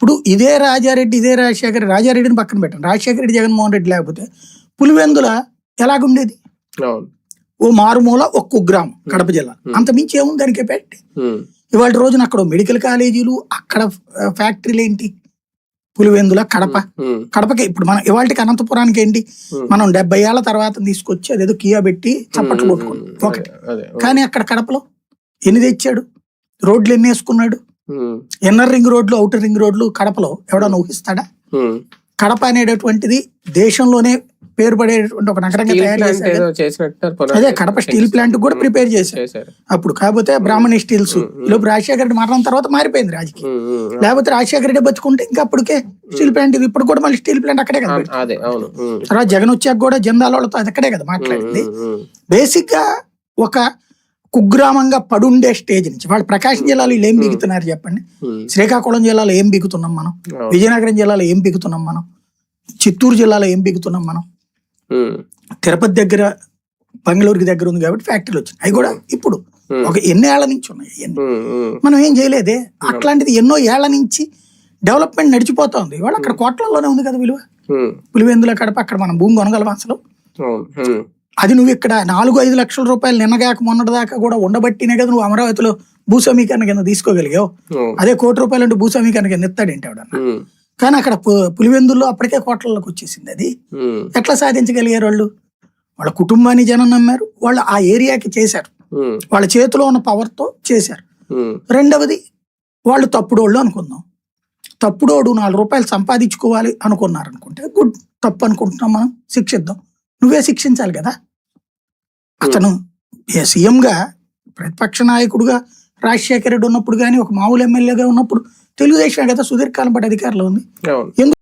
ఇప్పుడు ఇదే రాజారెడ్డి, ఇదే రాజారెడ్డిని పక్కన పెట్టండి. రాజశేఖర రెడ్డి, జగన్మోహన్ రెడ్డి లేకపోతే పులివెందుల ఎలాగుండేది? ఓ మారుమూల, ఒక కుగ్రామం, కడప జిల్లా, అంత మించి ఏముంది దానికే పెట్టి. ఇవాళ రోజున అక్కడ మెడికల్ కాలేజీలు, అక్కడ ఫ్యాక్టరీలు ఏంటి? పులివెందుల, కడపకి ఇప్పుడు మనం ఇవాళకి అనంతపురానికి ఏంటి, మనం 70 ఏళ్ల తర్వాత తీసుకొచ్చి అదేదో కియా పెట్టి చప్పట్లు కొట్టుకున్నాం ఒకటి. కానీ అక్కడ కడపలో ఎన్ని తెచ్చాడు? రోడ్లు ఎన్ని వేసుకున్నాడు? ఇన్నర్ రింగ్ రోడ్లు, అవుటర్ రింగ్ రోడ్లు కడపలో ఎవడన్నా ఊహిస్తాడా? కడప అనేటటువంటిది దేశంలోనే పేరు పడేటువంటి ఒక నగరంగా తయారు చేశారు. అదే కడప స్టీల్ ప్లాంట్ కూడా ప్రిపేర్ చేశారు అప్పుడు. కాకపోతే బ్రాహ్మణి స్టీల్స్ లోపు రాజశేఖర రెడ్డి మరణం తర్వాత మారిపోయింది రాజకీయం. లేకపోతే రాజశేఖర రెడ్డి బతుకుంటే ఇంకా అప్పటికే స్టీల్ ప్లాంట్, ఇది ఇప్పుడు కూడా మళ్ళీ స్టీల్ ప్లాంట్ అక్కడే కదా. తర్వాత జగన్ వచ్చాక కూడా జందాల వాళ్ళతో అది అక్కడే కదా మాట్లాడింది. బేసిక్ గా ఒక కుగ్రామంగా పడుండే స్టేజ్ నుంచి వాళ్ళు ప్రకాశం జిల్లాలో వీళ్ళు ఏం బిగుతున్నారు చెప్పండి? శ్రీకాకుళం జిల్లాలో ఏం బిగుతున్నాం మనం? విజయనగరం జిల్లాలో ఏం బిగుతున్నాం మనం? చిత్తూరు జిల్లాలో ఏం బిగుతున్నాం మనం? తిరుపతి దగ్గర, బెంగళూరుకి దగ్గర ఉంది కాబట్టి ఫ్యాక్టరీలు వచ్చినాయి. అవి కూడా ఇప్పుడు ఒక ఎన్నో ఏళ్ల నుంచి ఉన్నాయి. మనం ఏం చేయలేదే. అట్లాంటిది ఎన్నో ఏళ్ల నుంచి డెవలప్మెంట్ నడిచిపోతా ఉంది. ఇవాళ అక్కడ కోట్లలోనే ఉంది కదా విలువ. పులివెందుల, కడప, అక్కడ మనం భూమి కొనగలం అసలు? అది నువ్వు ఇక్కడ 4-5 లక్షల రూపాయలు నిన్నగాక మొన్నటి దాకా కూడా ఉండబట్టినే కదా నువ్వు అమరావతిలో భూసమీకరణ కింద తీసుకోగలిగావు. అదే ₹1 అంటే భూసమీకరణ కింద ఎత్తాడేంటి ఎవడన్నా? కానీ అక్కడ పులివెందుల్లో అప్పటికే కోట్లలోకి వచ్చేసింది. అది ఎట్లా సాధించగలిగారు వాళ్ళు? వాళ్ళ కుటుంబాన్ని జనం నమ్మారు, వాళ్ళు ఆ ఏరియాకి చేశారు, వాళ్ళ చేతిలో ఉన్న పవర్ తో చేశారు. రెండవది, వాళ్ళు తప్పుడోళ్ళు అనుకుందాం. తప్పుడోడు ₹4 సంపాదించుకోవాలి అనుకున్నారు అనుకుంటే గుడ్, తప్పు అనుకుంటున్నాం మనం, శిక్షిద్దాం. నువ్వే శిక్షించాలి కదా. అతను సీఎంగా, ప్రతిపక్ష నాయకుడుగా రాజశేఖర రెడ్డి ఉన్నప్పుడు కానీ, ఒక మామూలు ఎమ్మెల్యేగా ఉన్నప్పుడు తెలుగుదేశం కదా సుదీర్ఘకాలం పాటు అధికారంలో ఉంది.